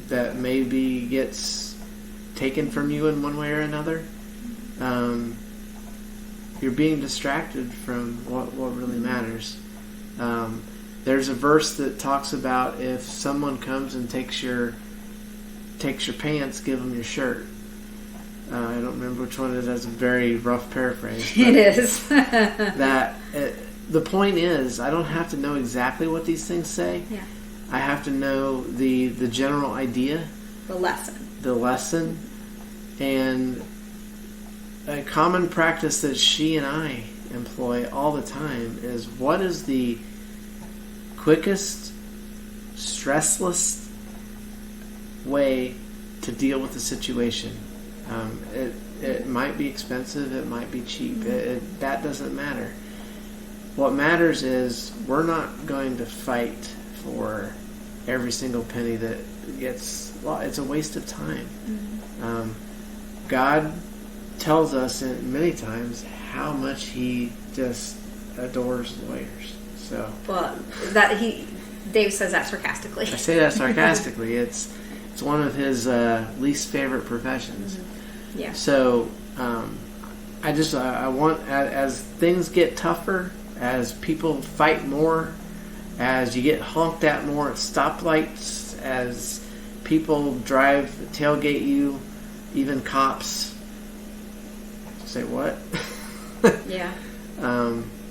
that maybe gets taken from you in one way or another, you're being distracted from what really matters. There's a verse that talks about if someone comes and takes your pants, give them your shirt. I don't remember which one it is. That's a very rough paraphrase. It is. The point is, I don't have to know exactly what these things say. Yeah. I have to know the general idea. The lesson. And a common practice that she and I employ all the time is, what is the quickest, stressless way to deal with the situation? It might be expensive, it might be cheap. That doesn't matter. What matters is we're not going to fight for every single penny that gets. Well, it's a waste of time. Mm-hmm. God tells us many times how much He just adores lawyers. So, well, Dave says that sarcastically. I say that sarcastically. It's one of his least favorite professions. Mm-hmm. Yeah. So, I want, as things get tougher, as people fight more, as you get honked at more at stoplights, as people tailgate you, even cops say what? Yeah.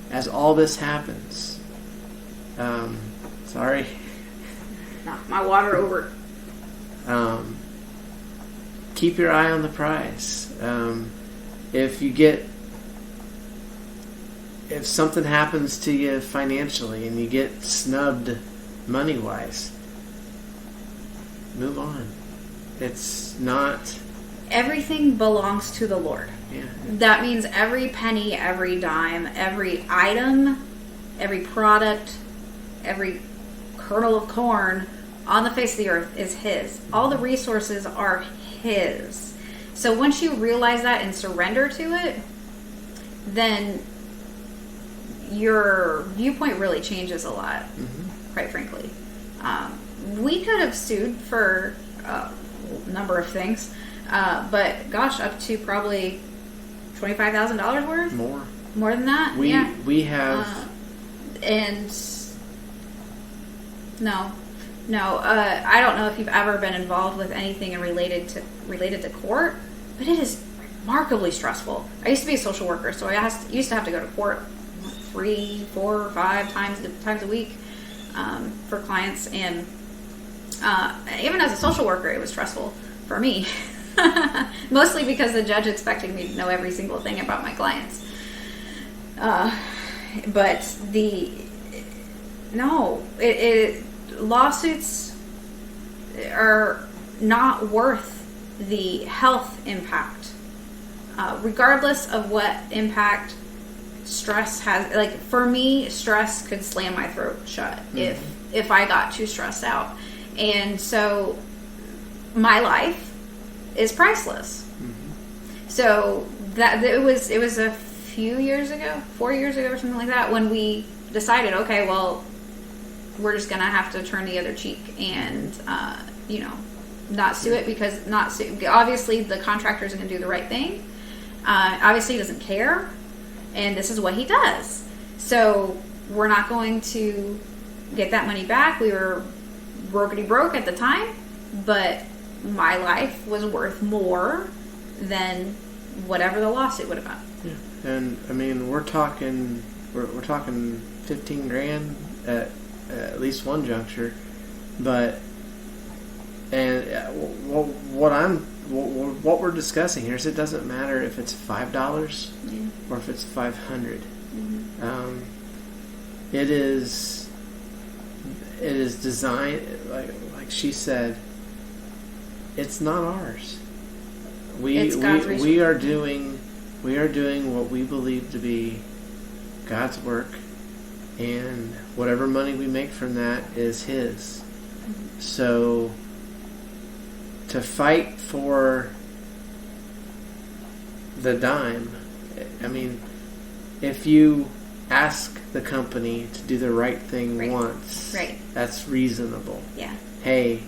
As all this happens, sorry. Knock my water over. Keep your eye on the prize. If something happens to you financially and you get snubbed money-wise, move on. It's not... Everything belongs to the Lord. Yeah. That means every penny, every dime, every item, every product, every kernel of corn on the face of the earth is His. All the resources are His. So once you realize that and surrender to it, then your viewpoint really changes a lot, quite frankly. We could have sued for a number of things, but gosh, up to probably $25,000 worth? More than that? We have... and no, I don't know if you've ever been involved with anything related to court, but it is remarkably stressful. I used to be a social worker, so I used to have to go to court 3, 4, 5 times a week for clients, and even as a social worker, it was stressful for me. Mostly because the judge expected me to know every single thing about my clients. But lawsuits are not worth the health impact, regardless of what impact stress has. Like, for me, stress could slam my throat shut if I got too stressed out, and so my life is priceless. So that it was a few years ago, 4 years ago or something like that, when we decided, okay, well, we're just gonna have to turn the other cheek and not sue it, because obviously the contractor is gonna do the right thing. Obviously he doesn't care, and this is what he does. So we're not going to get that money back. We were brokety broke at the time, but my life was worth more than whatever the lawsuit would have been. Yeah. And I mean, we're talking 15 grand at least one juncture, but what we're discussing here is, it doesn't matter if it's $5 or if it's $500. It is designed, like she said, it's not ours. It's God's We are doing what we believe to be God's work, and whatever money we make from that is His. Mm-hmm. So to fight for the dime, I mean, if you ask the company to do the right thing once, that's reasonable. Yeah. Hey,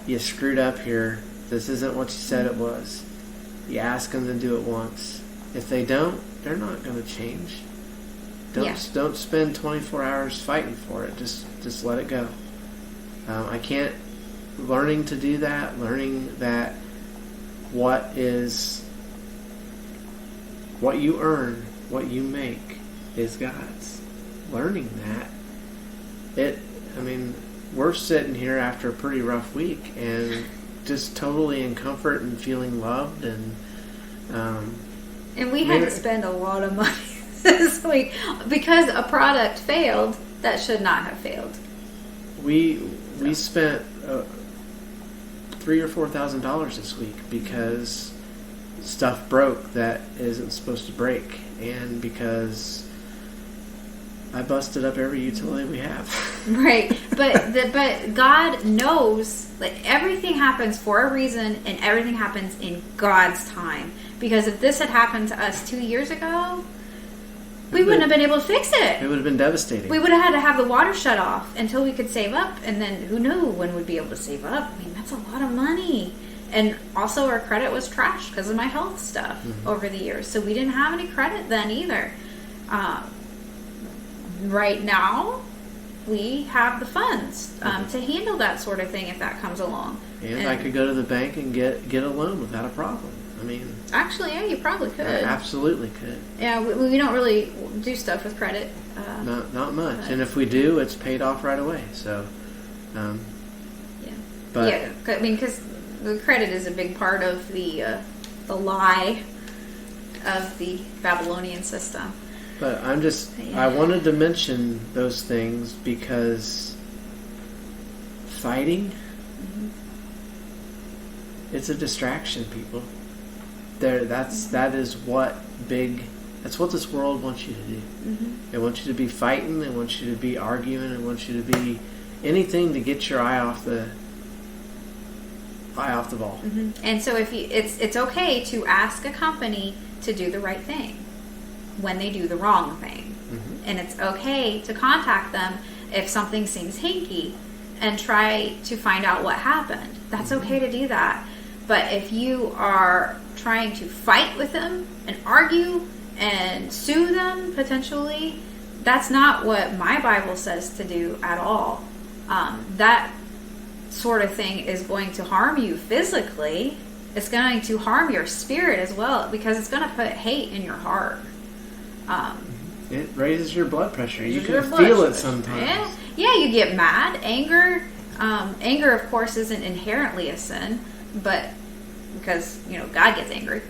you screwed up here. This isn't what you said it was. You ask them to do it once. If they don't, they're not going to change. Don't spend 24 hours fighting for it. Just let it go. I can't. Learning to do that, learning that what you earn, what you make, is God's. Learning that. We're sitting here after a pretty rough week and just totally in comfort and feeling loved, and we had to spend a lot of money this week because a product failed that should not have failed. We spent $3,000 or $4,000 this week because stuff broke that isn't supposed to break, and because I busted up every utility we have. Right, but God knows that everything happens for a reason, and everything happens in God's time. Because if this had happened to us 2 years ago, we wouldn't have been able to fix it. It would have been devastating. We would have had to have the water shut off until we could save up, and then who knew when we'd be able to save up. I mean, that's a lot of money. And also our credit was trashed because of my health stuff over the years. So we didn't have any credit then either. Right now, we have the funds to handle that sort of thing if that comes along. And I could go to the bank and get a loan without a problem. I mean, actually, yeah, you probably could. I absolutely could. Yeah, we don't really do stuff with credit. Not much. And if we do, it's paid off right away. So, yeah. But yeah, I mean, because the credit is a big part of the lie of the Babylonian system. But I wanted to mention those things because fighting, it's a distraction, people. That's what this world wants you to do. It wants you to be fighting. It wants you to be arguing. It wants you to be anything to get your eye off the ball. And so it's okay to ask a company to do the right thing when they do the wrong thing. And it's okay to contact them if something seems hinky and try to find out what happened. That's okay to do that. But if you are trying to fight with them and argue and sue them potentially, that's not what my Bible says to do at all. That sort of thing is going to harm you physically. It's going to harm your spirit as well, because it's going to put hate in your heart. It raises your blood pressure. You can feel it sometimes. Yeah, you get mad. Anger, of course, isn't inherently a sin, but because God gets angry,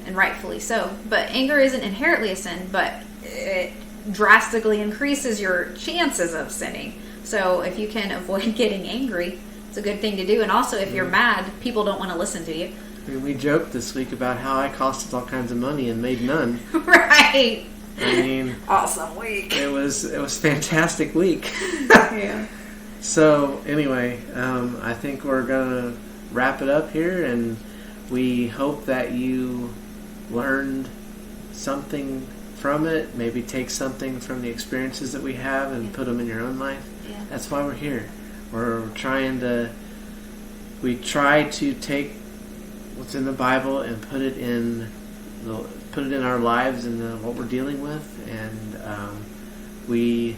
and rightfully so. But anger isn't inherently a sin, but it drastically increases your chances of sinning. So if you can avoid getting angry, it's a good thing to do. And also, if you're mad, people don't want to listen to you. I mean, we joked this week about how I costed all kinds of money and made none. Right. I mean, awesome week. It was a fantastic week. Yeah. So anyway, I think we're gonna wrap it up here, and we hope that you learned something from it. Maybe take something from the experiences that we have and put them in your own life. Yeah. That's why we're here. We try to take what's in the Bible and put it in our lives and what we're dealing with, and we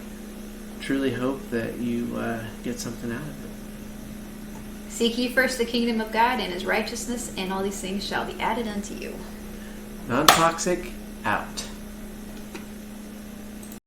truly hope that you get something out of it. Seek ye first the kingdom of God and His righteousness, and all these things shall be added unto you. Non-toxic, out.